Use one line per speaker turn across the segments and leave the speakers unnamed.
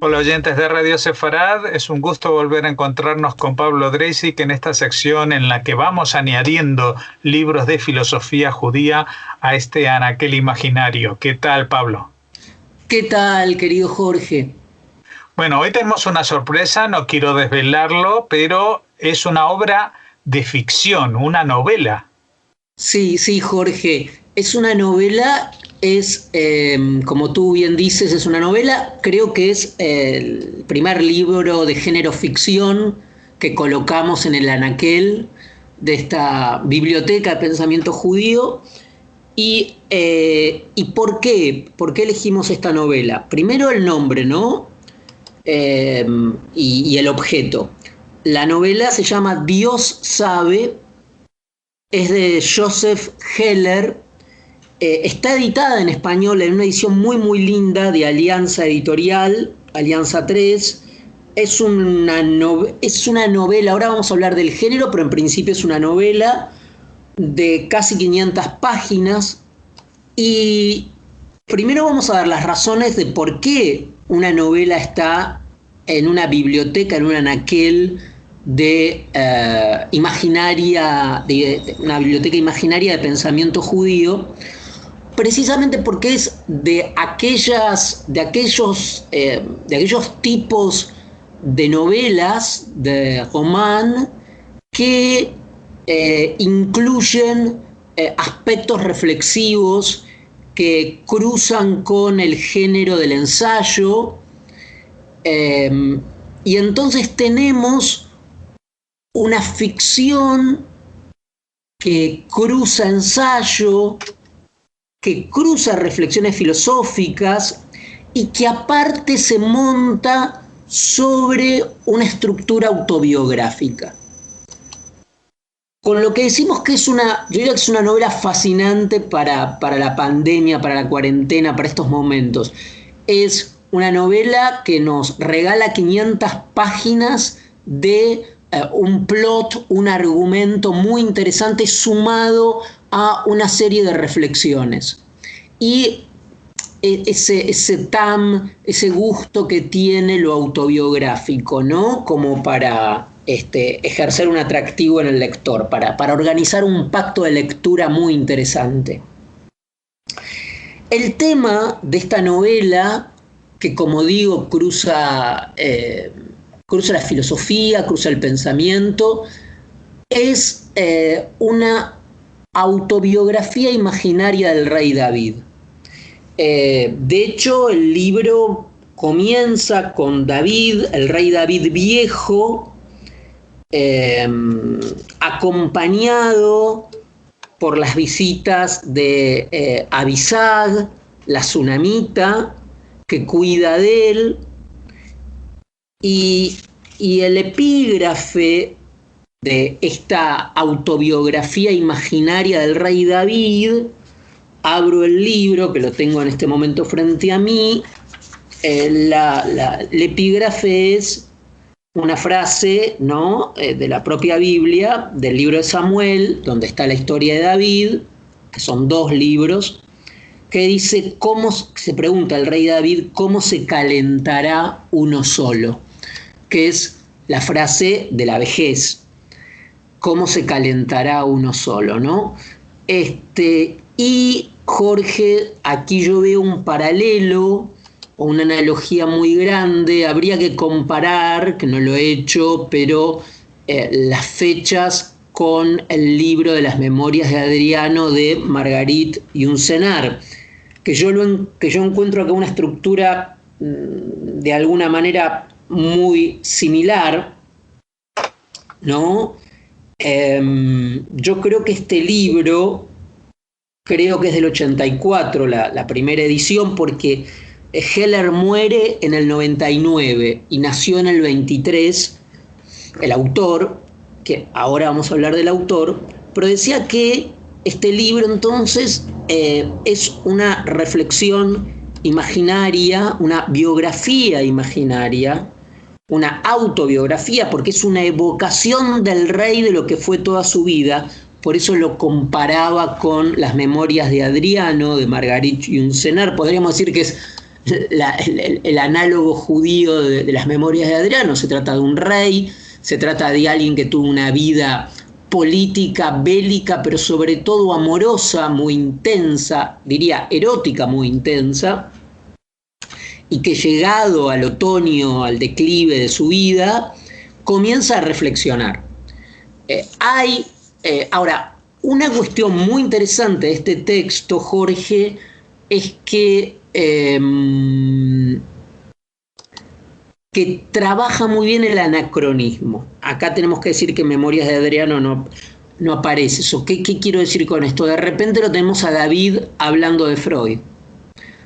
Hola oyentes de Radio Sefarad, es un gusto volver a encontrarnos con Pablo Dreisig en esta sección en la que vamos añadiendo libros de filosofía judía a este anaquel imaginario. ¿Qué tal, Pablo?
¿Qué tal, querido Jorge?
Bueno, hoy tenemos una sorpresa, no quiero desvelarlo, pero es una obra de ficción, una novela.
Sí, Jorge, es una novela, como tú bien dices, es una novela, creo que es el primer libro de género ficción que colocamos en el anaquel de esta biblioteca de pensamiento judío. ¿Y por qué? ¿Por qué elegimos esta novela? Primero el nombre, ¿no? Y el objeto. La novela se llama Dios sabe, es de Joseph Heller, está editada en español en una edición muy muy linda de Alianza Editorial, Alianza 3. Es una novela, ahora vamos a hablar del género, pero en principio es una novela de casi 500 páginas. Y primero vamos a dar las razones de por qué una novela está en una biblioteca, en un anaquel de imaginaria, de una biblioteca imaginaria de pensamiento judío, precisamente porque es de aquellos tipos de novelas, de román, que incluyen aspectos reflexivos que cruzan con el género del ensayo, y entonces tenemos una ficción que cruza ensayo, que cruza reflexiones filosóficas y que aparte se monta sobre una estructura autobiográfica. Con lo que decimos que yo diría que es una novela fascinante para la pandemia, para la cuarentena, para estos momentos. Es una novela que nos regala 500 páginas de un plot, un argumento muy interesante sumado a una serie de reflexiones. Y ese gusto que tiene lo autobiográfico, ¿no? Como para ejercer un atractivo en el lector, para organizar un pacto de lectura muy interesante. El tema de esta novela, que como digo cruza la filosofía, cruza el pensamiento, es una autobiografía imaginaria del rey David. De hecho, el libro comienza con David, el rey David viejo, acompañado por las visitas de Abisag, la tsunamita, que cuida de él, y el epígrafe de esta autobiografía imaginaria del rey David, abro el libro, que lo tengo en este momento frente a mí, el epígrafe es una frase, ¿no?, de la propia Biblia, del libro de Samuel, donde está la historia de David, que son 2 libros, que dice, se pregunta el rey David, ¿cómo se calentará uno solo? Que es la frase de la vejez. ¿Cómo se calentará uno solo, no? Y Jorge, aquí yo veo un paralelo o una analogía muy grande. Habría que comparar, que no lo he hecho, pero las fechas con el libro de las Memorias de Adriano de Margarit Yourcenar, que yo encuentro acá una estructura de alguna manera muy similar, ¿no? Yo creo que este libro, creo que es del 84, la primera edición, porque Heller muere en el 99 y nació en el 23, el autor, que ahora vamos a hablar del autor, pero decía que este libro entonces es una reflexión imaginaria, una biografía imaginaria, una autobiografía, porque es una evocación del rey de lo que fue toda su vida. Por eso lo comparaba con las Memorias de Adriano, de Margarit Yourcenar. Podríamos decir que es el análogo judío de las memorias de Adriano. Se trata de un rey, se trata de alguien que tuvo una vida política, bélica, pero sobre todo amorosa, muy intensa, diría erótica, muy intensa, y que llegado al otoño, al declive de su vida, comienza a reflexionar. Ahora, una cuestión muy interesante de este texto, Jorge, es que trabaja muy bien el anacronismo. Acá tenemos que decir que en Memorias de Adriano no aparece eso. ¿Qué quiero decir con esto? De repente lo tenemos a David hablando de Freud,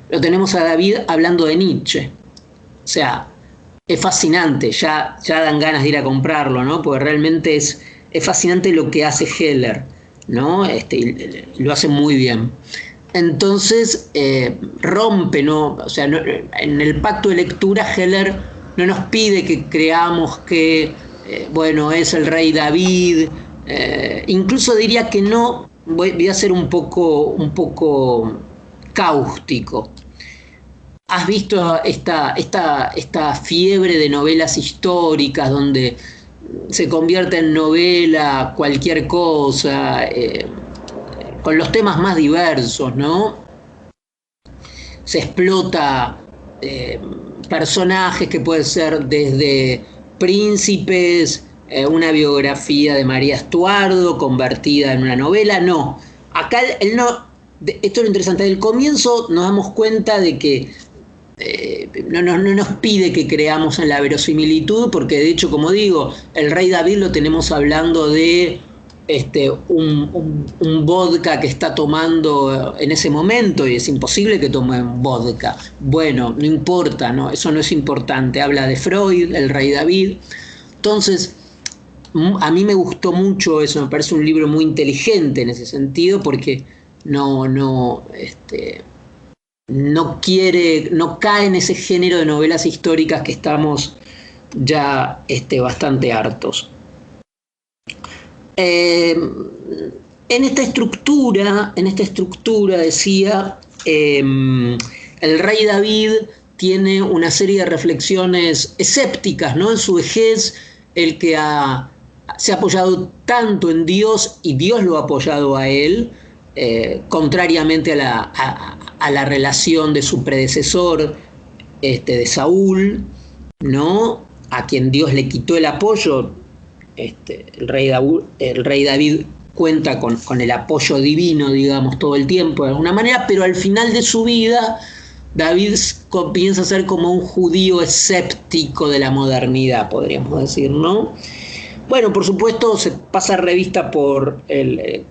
lo tenemos a David hablando de Nietzsche. O sea, es fascinante, ya dan ganas de ir a comprarlo, ¿no? Porque realmente es fascinante lo que hace Heller, ¿no? Lo hace muy bien. Entonces rompe, ¿no? O sea, en el pacto de lectura Heller no nos pide que creamos que, bueno, es el rey David. Incluso diría que no, voy a ser un poco cáustico. ¿Has visto esta fiebre de novelas históricas donde se convierte en novela cualquier cosa, con los temas más diversos, ¿no? Se explota personajes que pueden ser desde príncipes, una biografía de María Estuardo convertida en una novela. No, acá él no. Esto es lo interesante. Del comienzo nos damos cuenta de que no nos pide que creamos en la verosimilitud, porque de hecho, como digo, el rey David lo tenemos hablando de un vodka que está tomando en ese momento, y es imposible que tome vodka. Bueno, no importa, ¿no? Eso no es importante. Habla de Freud, el rey David. Entonces, a mí me gustó mucho eso, me parece un libro muy inteligente en ese sentido, porque no cae en ese género de novelas históricas que estamos ya bastante hartos. En esta estructura decía, el rey David tiene una serie de reflexiones escépticas, ¿no? En su vejez, el que se ha apoyado tanto en Dios y Dios lo ha apoyado a él, contrariamente a la relación de su predecesor, de Saúl, ¿no? A quien Dios le quitó el apoyo. El rey David cuenta con el apoyo divino, digamos, todo el tiempo de alguna manera, pero al final de su vida David comienza a ser como un judío escéptico de la modernidad, podríamos decir, ¿no? Bueno, por supuesto se pasa revista por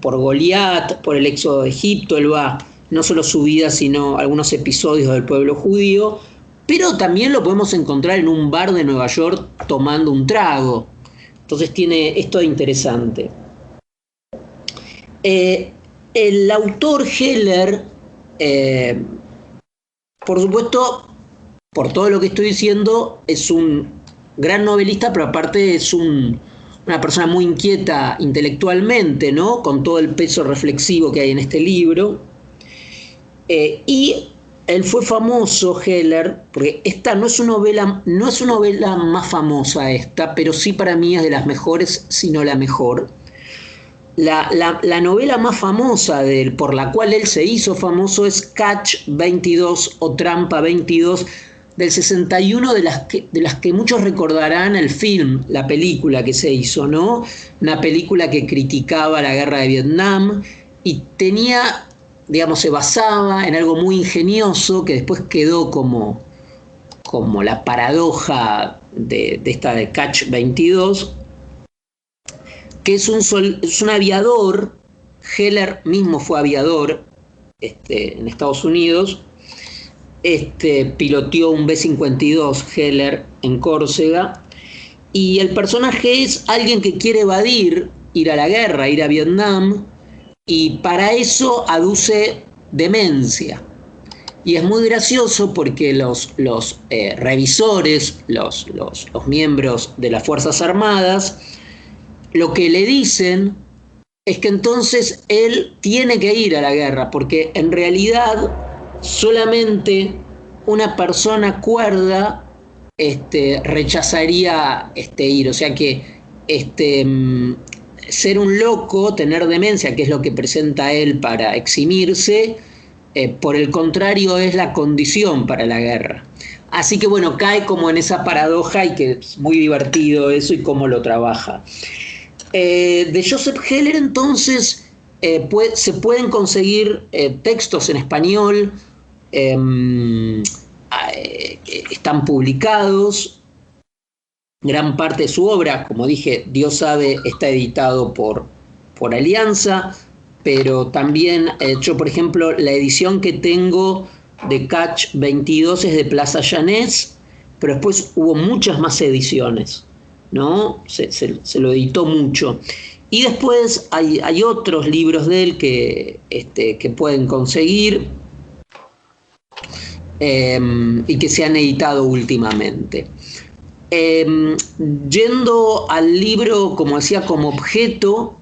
Goliat, por el éxodo de Egipto. Él va no solo su vida, sino algunos episodios del pueblo judío, pero también lo podemos encontrar en un bar de Nueva York tomando un trago. Entonces tiene esto de interesante. El autor Heller, por supuesto, por todo lo que estoy diciendo, es un gran novelista, pero aparte es una persona muy inquieta intelectualmente, ¿no? Con todo el peso reflexivo que hay en este libro. Y él fue famoso, Heller, porque esta no es una novela más famosa esta, pero sí para mí es de las mejores, si no la mejor. La novela más famosa de él, por la cual él se hizo famoso, es Catch 22 o Trampa 22, del 61, de las que muchos recordarán el film, la película que se hizo, ¿no? Una película que criticaba la guerra de Vietnam y tenía, digamos, se basaba en algo muy ingenioso que después quedó como la paradoja de esta de Catch 22, que es un aviador. Heller mismo fue aviador en Estados Unidos. Piloteó un B-52 Heller en Córcega, y el personaje es alguien que quiere evadir, ir a la guerra, ir a Vietnam, y para eso aduce demencia. Y es muy gracioso porque los revisores, los miembros de las Fuerzas Armadas, lo que le dicen es que entonces él tiene que ir a la guerra, porque en realidad solamente una persona cuerda rechazaría ir. O sea que ser un loco, tener demencia, que es lo que presenta él para eximirse, por el contrario es la condición para la guerra. Así que bueno, cae como en esa paradoja y que es muy divertido eso y cómo lo trabaja. De Joseph Heller entonces se pueden conseguir textos en español, están publicados. Gran parte de su obra, como dije, Dios sabe, está editado por Alianza, pero también yo, por ejemplo, la edición que tengo de Catch 22 es de Plaza Llanés, pero después hubo muchas más ediciones, ¿no? Se lo editó mucho. Y después hay otros libros de él que pueden conseguir y que se han editado últimamente. Yendo al libro, como decía, como objeto,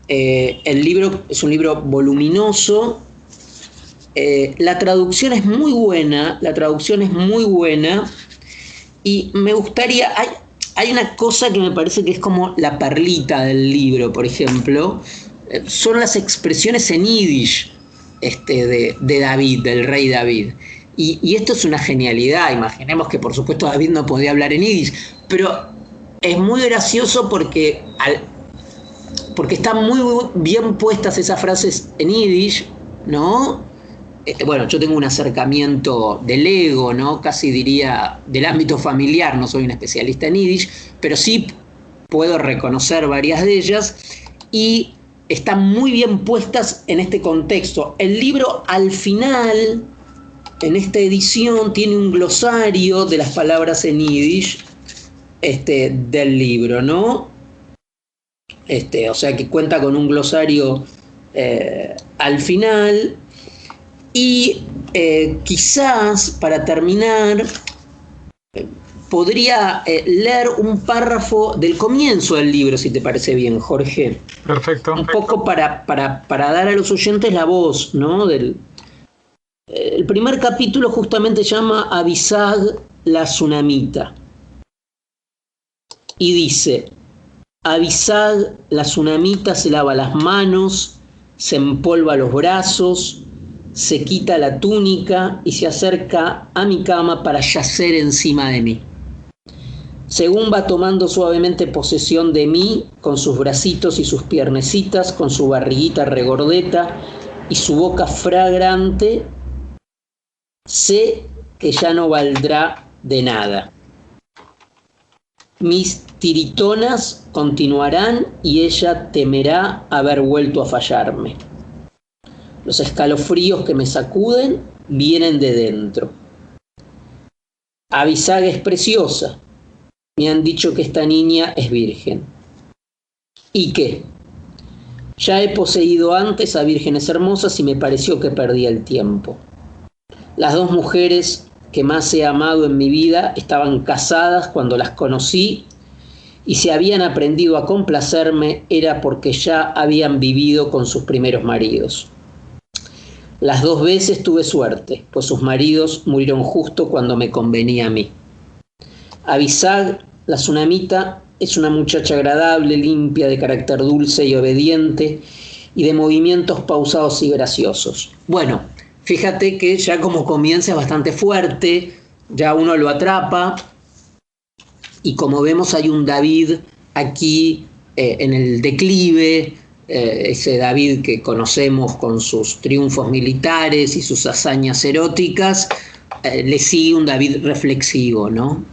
el libro es un libro voluminoso. La traducción es muy buena, y me gustaría, hay una cosa que me parece que es como la perlita del libro, por ejemplo, son las expresiones en yiddish de David, del rey David. Y esto es una genialidad. Imaginemos que por supuesto David no podía hablar en yiddish, pero es muy gracioso porque están muy bien puestas esas frases en yiddish, ¿no? Bueno, yo tengo un acercamiento del ego, ¿no? Casi diría del ámbito familiar, no soy un especialista en yiddish, pero sí puedo reconocer varias de ellas y están muy bien puestas en este contexto. El libro al final, en esta edición, tiene un glosario de las palabras en yiddish del libro, ¿no? O sea que cuenta con un glosario al final. Y quizás, para terminar, podría leer un párrafo del comienzo del libro, si te parece bien, Jorge.
Perfecto.
Un poco para dar a los oyentes la voz, ¿no? El primer capítulo justamente se llama Abisag la Tsunamita. Y dice: Abisag la Tsunamita se lava las manos, se empolva los brazos, se quita la túnica y se acerca a mi cama para yacer encima de mí. Según va tomando suavemente posesión de mí, con sus bracitos y sus piernecitas, con su barriguita regordeta y su boca fragrante, sé que ya no valdrá de nada. Mis tiritonas continuarán y ella temerá haber vuelto a fallarme. Los escalofríos que me sacuden vienen de dentro. Abisag es preciosa. Me han dicho que esta niña es virgen. ¿Y qué? Ya he poseído antes a vírgenes hermosas y me pareció que perdía el tiempo. Las dos mujeres que más he amado en mi vida estaban casadas cuando las conocí, y si habían aprendido a complacerme era porque ya habían vivido con sus primeros maridos. Las dos veces tuve suerte, pues sus maridos murieron justo cuando me convenía a mí. Abisag, la tsunamita, es una muchacha agradable, limpia, de carácter dulce y obediente, y de movimientos pausados y graciosos. Bueno, fíjate que ya como comienza es bastante fuerte, ya uno lo atrapa, y como vemos hay un David aquí en el declive, ese David que conocemos con sus triunfos militares y sus hazañas eróticas, le sigue un David reflexivo, ¿no?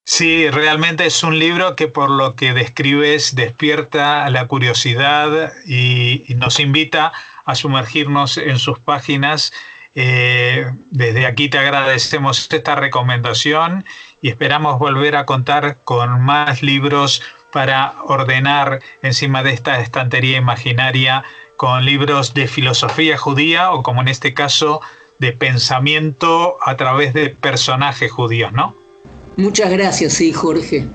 Sí, realmente es un libro que por lo que describes despierta la curiosidad y nos invita a sumergirnos en sus páginas. Desde aquí te agradecemos esta recomendación y esperamos volver a contar con más libros para ordenar encima de esta estantería imaginaria con libros de filosofía judía o, como en este caso, de pensamiento a través de personajes judíos, ¿no?
Muchas gracias, sí, Jorge.